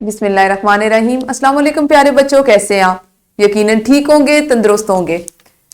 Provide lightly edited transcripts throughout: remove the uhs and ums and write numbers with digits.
बिस्मिल्लाहिर्रहमानिर्रहीम। अस्सलाम वालेकुम प्यारे बच्चों, कैसे हैं आप? यकीनन ठीक होंगे, तंदुरुस्त होंगे।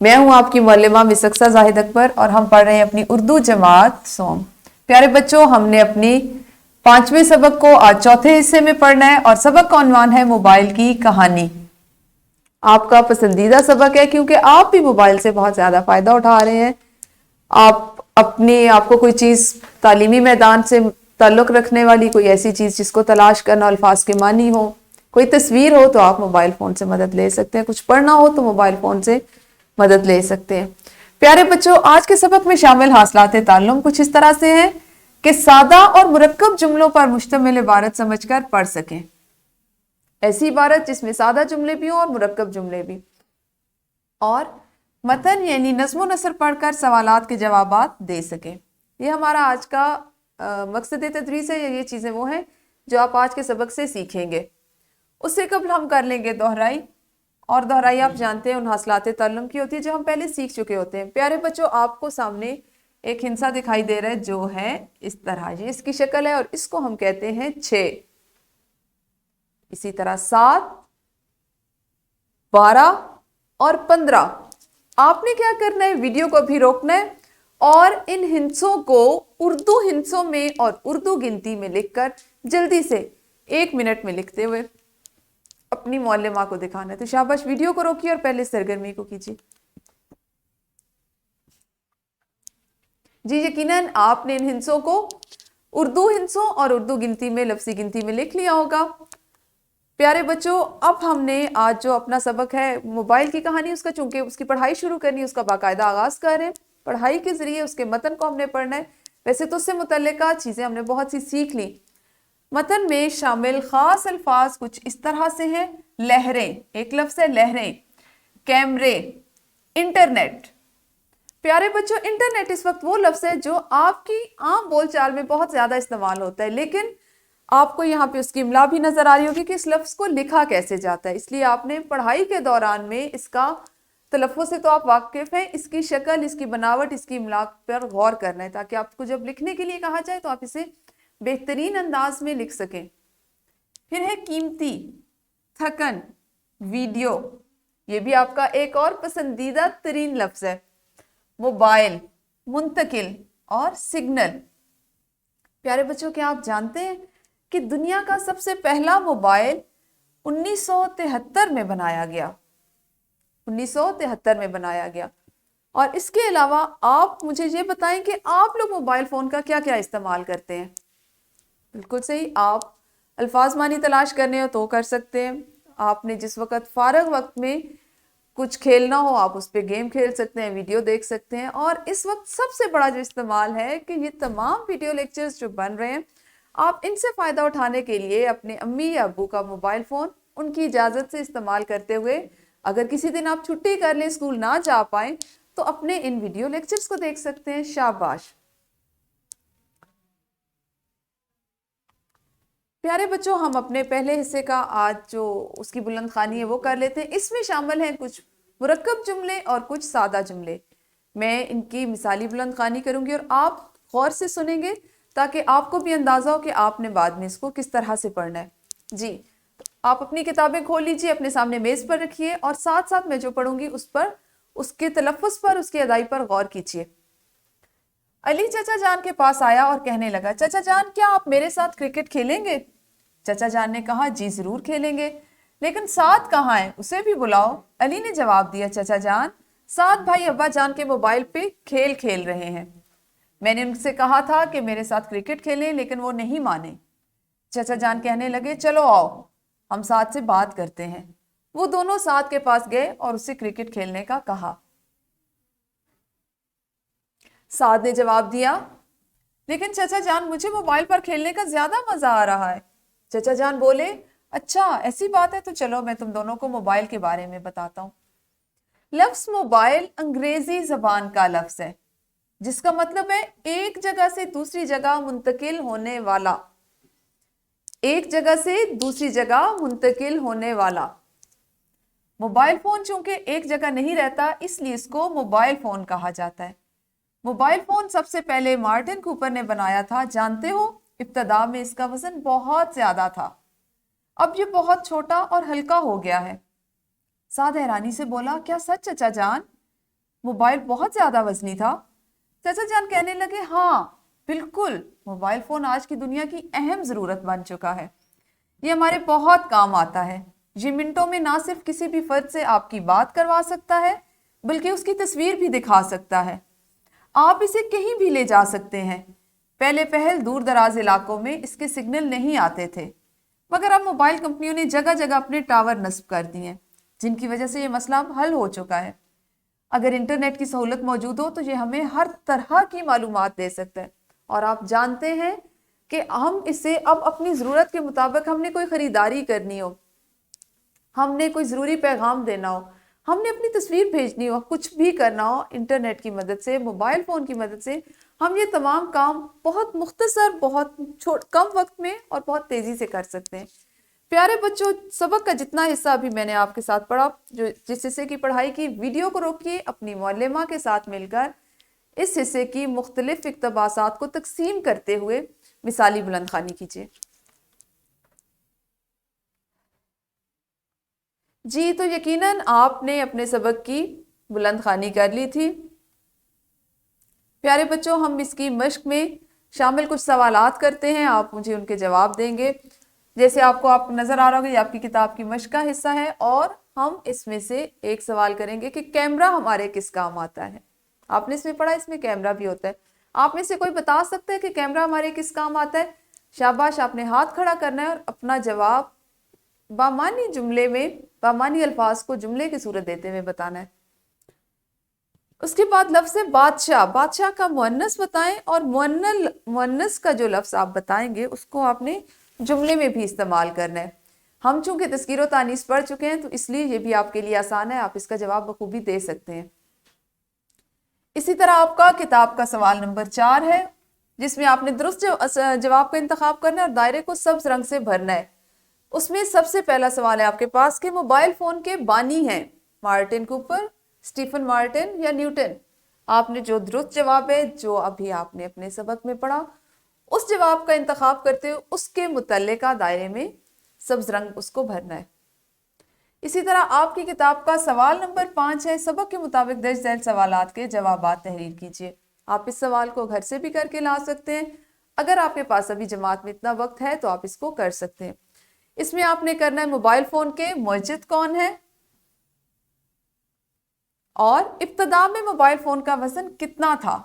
मैं हूं आपकी मौलिमा मिसक्सा जाहिद अकबर और हम पढ़ रहे हैं अपनी उर्दू जमात सोम। प्यारे बच्चों, हमने अपनी 5वें सबक को आज चौथे हिस्से में पढ़ना है और सबक का उन्वान है मोबाइल की कहानी। आपका पसंदीदा सबक है क्योंकि आप भी मोबाइल से बहुत ज्यादा फायदा उठा रहे हैं। आपको कोई चीज तालीमी मैदान से ताल्लुक रखने वाली कोई ऐसी चीज जिसको तलाश करना अल्फाज के मानी हो, कोई तस्वीर हो, तो आप मोबाइल फोन से मदद ले सकते हैं। कुछ पढ़ना हो तो मोबाइल फोन से मदद ले सकते हैं। प्यारे बच्चों, आज के सबक में शामिल हासिलात ताल्लुम कुछ इस तरह से हैं कि सादा और मुरक्कब जुमलों पर मुश्तमिल इबारत समझकर पढ़ सकें। ऐसी इबारत जिसमें सादा जुमले भी हो और मुरक्कब जुमले भी, और मतन यानी नज़्म नसर पढ़कर सवालात के जवाबात दे सकें। ये हमारा आज का मकसद तदरीस है। ये चीज़ें वो हैं जो आप आज के सबक से सीखेंगे। उससे कबल हम कर लेंगे दोहराई, और दोहराई आप जानते हैं उन हासिलात ताल्लुम की होती है जो हम पहले सीख चुके होते हैं। प्यारे बच्चों, आपको सामने एक हिंसा दिखाई दे रहा है जो है इस तरह, ये इसकी शक्ल है और इसको हम कहते हैं 6। इसी तरह 7, 12 और 15। आपने क्या करना है, वीडियो को भी रोकना है और इन हिंसों को उर्दू हिंसों में और उर्दू गिनती में लिखकर जल्दी से 1 मिनट में लिखते हुए अपनी मौलिमा को दिखाना है। तो शाबाश, वीडियो को रोकिए और पहले सरगर्मी को कीजिए। जी, यकीनन आपने इन हिंसों को उर्दू हिंसों और उर्दू गिनती में लफ्जी गिनती में लिख लिया होगा। प्यारे बच्चों, अब हमने आज जो अपना सबक है मोबाइल की कहानी, उसका चूंकि उसकी पढ़ाई शुरू करनी है, उसका बाकायदा आगाज कर रहे हैं। पढ़ाई के जरिए उसके मतन को हमने पढ़ना है। वैसे तो उससे मुतल्लिका चीजें हमने बहुत सी सीख ली। मतन में शामिल खास अल्फाज कुछ इस तरह से हैं। लहरें, एक लफ्ज है लहरें, कैमरे, इंटरनेट। प्यारे बच्चों, इंटरनेट इस वक्त वो लफ्ज है जो आपकी आम बोलचाल में बहुत ज्यादा इस्तेमाल होता है, लेकिन आपको यहाँ पे उसकी इमला भी नजर आ रही होगी कि इस लफ्ज को लिखा कैसे जाता है। इसलिए आपने पढ़ाई के दौरान में इसका तलफ़्फ़ुज़ से तो आप वाकिफ हैं, इसकी शक्ल, इसकी बनावट, इसकी इमला पर गौर करना है ताकि आपको जब लिखने के लिए कहा जाए तो आप इसे बेहतरीन अंदाज में लिख सकें। फिर है कीमती, थकन, वीडियो। ये भी आपका एक और पसंदीदा तरीन लफ्ज है। मोबाइल, मुंतकिल और सिग्नल। प्यारे बच्चों, क्या आप जानते हैं कि दुनिया का सबसे पहला मोबाइल 1973 में बनाया गया। 1973 में बनाया गया। और इसके अलावा आप मुझे ये बताएं कि आप लोग मोबाइल फोन का क्या क्या इस्तेमाल करते हैं। बिल्कुल सही, आप अल्फाज मानी तलाश करने हो तो कर सकते हैं। आपने जिस वक्त फारग वक्त में कुछ खेलना हो आप उस पर गेम खेल सकते हैं, वीडियो देख सकते हैं। और इस वक्त सबसे बड़ा जो इस्तेमाल है कि ये तमाम वीडियो लेक्चर्स जो बन रहे हैं, आप इनसे फ़ायदा उठाने के लिए अपने अम्मी या अब्बू का मोबाइल फ़ोन उनकी इजाज़त से इस्तेमाल करते हुए, अगर किसी दिन आप छुट्टी कर लें, स्कूल ना जा पाए, तो अपने इन वीडियो लेक्चर्स को देख सकते हैं। शाबाश। प्यारे बच्चों, हम अपने पहले हिस्से का आज जो उसकी बुलंद खानी है वो कर लेते हैं। इसमें शामिल हैं कुछ मुरक्कब जुमले और कुछ सादा जुमले। मैं इनकी मिसाली बुलंद खानी करूंगी और आप गौर से सुनेंगे ताकि आपको भी अंदाजा हो कि आपने बाद में इसको किस तरह से पढ़ना है। जी, तो आप अपनी किताबें खोल लीजिए, अपने सामने मेज पर रखिए और साथ साथ मैं जो पढ़ूंगी उस पर, उसके तलफ़्फ़ुज़ पर, उसकी अदाई पर गौर कीजिए। अली चाचा जान के पास आया और कहने लगा, चाचा जान, क्या आप मेरे साथ क्रिकेट खेलेंगे? चाचा जान ने कहा, जी जरूर खेलेंगे, लेकिन साथ कहाँ है, उसे भी बुलाओ। अली ने जवाब दिया, चाचा जान, साथ भाई अब्बा जान के मोबाइल पे खेल खेल रहे हैं। मैंने उनसे कहा था कि मेरे साथ क्रिकेट खेलें, लेकिन वो नहीं माने। चाचा जान कहने लगे, चलो आओ हम साथ से बात करते हैं। वो दोनों साथ के पास गए और उससे क्रिकेट खेलने का कहा। साथ ने जवाब दिया, लेकिन चाचा जान, मुझे मोबाइल पर खेलने का ज्यादा मजा आ रहा है। चाचा जान बोले, अच्छा ऐसी बात है, तो चलो मैं तुम दोनों को मोबाइल के बारे में बताता हूँ। लफ्ज मोबाइल अंग्रेजी जबान का लफ्ज है जिसका मतलब है एक जगह से दूसरी जगह मुंतकिल होने वाला। एक जगह से दूसरी जगह मुंतकिल होने वाला। मोबाइल फोन चूंकि एक जगह नहीं रहता, इसलिए इसको मोबाइल फोन कहा जाता है। मोबाइल फोन सबसे पहले मार्टिन कूपर ने बनाया था। जानते हो, इब्तदा में इसका वजन बहुत ज्यादा था। अब ये बहुत छोटा और हल्का हो गया है। साद हैरानी से बोला, क्या सच चचा जान? मोबाइल बहुत ज्यादा वजनी था? चाचा जान कहने लगे, हाँ बिल्कुल, मोबाइल फोन आज की दुनिया की अहम जरूरत बन चुका है। ये हमारे बहुत काम आता है। ये मिनटों में ना सिर्फ किसी भी फर्द से आपकी बात करवा सकता है, बल्कि उसकी तस्वीर भी दिखा सकता है। आप इसे कहीं भी ले जा सकते हैं। पहले पहल दूर दराज इलाकों में इसके सिग्नल नहीं आते थे, मगर अब मोबाइल कंपनियों ने जगह जगह अपने टावर नस्ब कर दिए हैं, जिनकी वजह से ये मसला अब हल हो चुका है। अगर इंटरनेट की सहूलत मौजूद हो तो ये हमें हर तरह की मालूमात दे सकता है। और आप जानते हैं कि हम इसे अब अपनी ज़रूरत के मुताबिक, हमने कोई ख़रीदारी करनी हो, हमने कोई ज़रूरी पैगाम देना हो, हमने अपनी तस्वीर भेजनी हो, कुछ भी करना हो, इंटरनेट की मदद से, मोबाइल फ़ोन की मदद से हम ये तमाम काम बहुत मुख्तसर, बहुत कम वक्त में और बहुत तेज़ी से कर सकते हैं। प्यारे बच्चों, सबक का जितना हिस्सा अभी मैंने आपके साथ पढ़ा, जो जिस हिस्से की पढ़ाई की, वीडियो को रोकिए, अपनी मौलिमा के साथ मिलकर इस हिस्से की मुख्तलिफ इक़्तिबासात को तकसीम करते हुए मिसाली बुलंदखानी कीजिए। जी, तो यकीनन आपने अपने सबक की बुलंदखानी कर ली थी। प्यारे बच्चों, हम इसकी मश्क में शामिल कुछ सवालात करते हैं, आप मुझे उनके जवाब देंगे। जैसे आपको नज़र आ रहा होगा, ये आपकी किताब की मश्क का हिस्सा है और हम इसमें से एक सवाल करेंगे कि कैमरा हमारे किस काम आता है। आपने इसमें पढ़ा, इसमें कैमरा भी होता है। आप में से कोई बता सकता है कि कैमरा हमारे किस काम आता है? शाबाश, आपने हाथ खड़ा करना है और अपना जवाब बामानी जुमले में, बामानी अल्फाज को जुमले की सूरत देते हुए बताना है। उसके बाद लफ्ज़ बादशाह, बादशाह का मुअन्नस बताएं और मुअन्नस का जो लफ्ज़ आप बताएंगे उसको आपने जुमले में भी इस्तेमाल करना है। हम चूंकि तज़कीर व तानीस पढ़ चुके हैं तो इसलिए ये भी आपके लिए आसान है, आप इसका जवाब बखूबी दे सकते हैं। इसी तरह आपका किताब का सवाल नंबर 4 है, जिसमें आपने दुरुस्त जवाब का इंतखाब करना है और दायरे को सब्ज रंग से भरना है। उसमें सबसे पहला सवाल है आपके पास कि मोबाइल फोन के बानी हैं मार्टिन कूपर, स्टीफन मार्टिन या न्यूटन? आपने जो दुरुस्त जवाब है, जो अभी आपने अपने सबक में पढ़ा, उस जवाब का इंतखाब करते हुए उसके मुतल्लिका दायरे में सब्ज रंग उसको भरना है। इसी तरह आपकी किताब का सवाल नंबर 5 है, सबक के मुताबिक दर्ज झैल सवालात के जवाबात तहरीर कीजिए। आप इस सवाल को घर से भी करके ला सकते हैं। अगर आपके पास अभी जमात में इतना वक्त है तो आप इसको कर सकते हैं। इसमें आपने करना है मोबाइल फोन के मुअज्जिद कौन है और इब्तदा में मोबाइल फोन का वजन कितना था।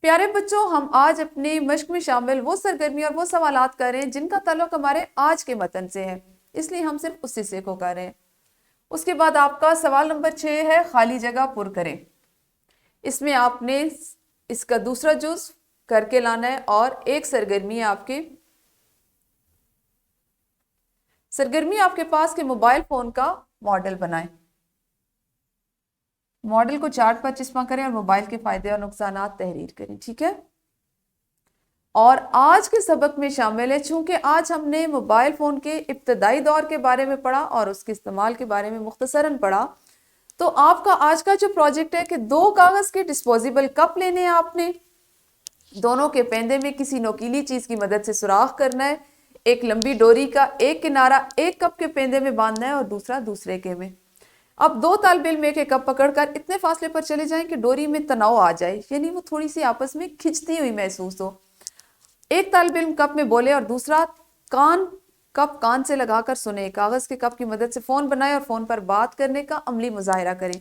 प्यारे बच्चों, हम आज अपनी मश्क में शामिल वो सरगर्मी और वो सवालात कर रहे हैं जिनका ताल्लुक हमारे आज के मतन से है, इसलिए हम सिर्फ उस हिस्से को कर रहे हैं। उसके बाद आपका सवाल नंबर 6 है, खाली जगह पुर करें। इसमें आपने इसका दूसरा जुज़ करके लाना है और एक सरगर्मी आपके पास के मोबाइल फोन का मॉडल बनाएं। मॉडल को चार्ट पर चिस्मा करें और मोबाइल के फायदे और नुकसानात तहरीर करें, ठीक है। और आज के सबक में शामिल है, चूंकि आज हमने मोबाइल फोन के इब्तदाई दौर के बारे में पढ़ा और उसके इस्तेमाल के बारे में मुख्तसरन पढ़ा, तो आपका आज का जो प्रोजेक्ट है कि 2 कागज के डिस्पोजेबल कप लेने हैं आपने, दोनों के पेंदे में किसी नोकीली चीज की मदद से सुराख करना है। एक लंबी डोरी का एक किनारा एक कप के पेंदे में बांधना है और दूसरा दूसरे के में। अब 2 तालिब इल्म एक कप पकड़कर इतने फासले पर चले जाएं कि डोरी में तनाव आ जाए, यानी वो थोड़ी सी आपस में खिंचती हुई महसूस हो। एक तालिब इल्म कप में बोले और दूसरा कप कान से लगाकर सुने। कागज के कप की मदद से फोन बनाए और फोन पर बात करने का अमली मुजाहिरा करें।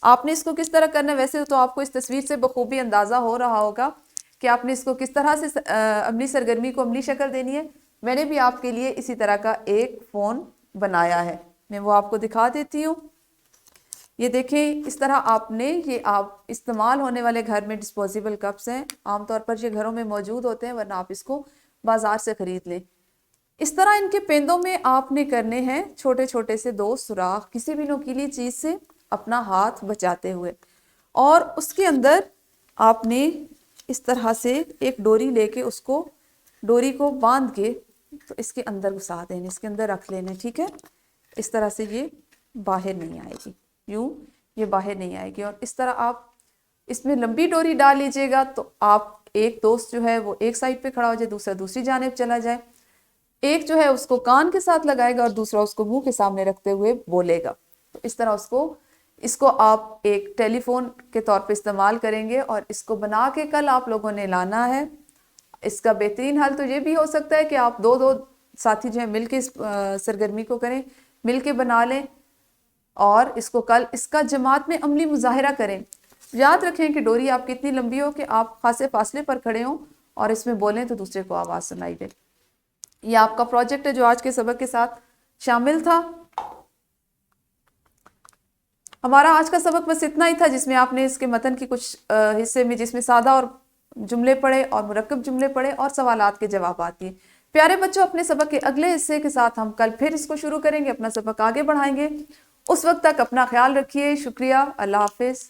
आपने इसको किस तरह करना है, वैसे तो आपको इस तस्वीर से बखूबी अंदाजा हो रहा होगा कि आपने इसको किस तरह से अमली सरगर्मी को अमली शक्ल देनी है। मैंने भी आपके लिए इसी तरह का एक फोन बनाया है, मैं वो आपको दिखा देती हूँ। ये देखें, इस तरह आपने, ये आप इस्तेमाल होने वाले घर में डिस्पोजेबल कप्स हैं, आमतौर पर ये घरों में मौजूद होते हैं, वरना आप इसको बाजार से खरीद लें। इस तरह इनके पेंदों में आपने करने हैं छोटे छोटे से 2 सुराख, किसी भी नुकीली चीज से अपना हाथ बचाते हुए, और उसके अंदर आपने इस तरह से एक डोरी लेके उसको, डोरी को बांध के तो इसके अंदर घुसा देने, इसके अंदर रख लेने, ठीक है। इस तरह से ये बाहर नहीं आएगी, यूं ये बाहर नहीं आएगी। और इस तरह आप इसमें लंबी डोरी डाल लीजिएगा तो आप एक दोस्त जो है वो एक साइड पे खड़ा हो जाए, दूसरा दूसरी जानिब चला जाए। ایک جو ہے اس کو کان کے ساتھ لگائے گا اور دوسرا اس کو منہ کے سامنے رکھتے ہوئے بولے گا. تو اس طرح اس کو آپ ایک ٹیلی فون کے طور پہ استعمال کریں گے اور اس کو بنا کے کل آپ لوگوں نے لانا ہے. اس کا بہترین حل تو یہ بھی ہو سکتا ہے کہ آپ دو ساتھی جو ہیں مل کے اس سرگرمی کو کریں, مل کے بنا لیں اور اس کو کل اس کا جماعت میں عملی مظاہرہ کریں. یاد رکھیں کہ ڈوری آپ کی اتنی لمبی ہو کہ آپ خاصے فاصلے پر کھڑے ہوں اور اس میں بولیں تو دوسرے کو آواز سنائی دے. یہ آپ کا پروجیکٹ ہے جو آج کے سبق کے ساتھ شامل تھا. ہمارا آج کا سبق بس اتنا ہی تھا جس میں آپ نے اس کے متن کی کچھ حصے میں جس میں سادہ اور جملے پڑھے اور مرکب جملے پڑھے اور سوالات کے جوابات دیے. پیارے بچوں, اپنے سبق کے اگلے حصے کے ساتھ ہم کل پھر اس کو شروع کریں گے, اپنا سبق آگے بڑھائیں گے. اس وقت تک اپنا خیال رکھیے. شکریہ. اللہ حافظ.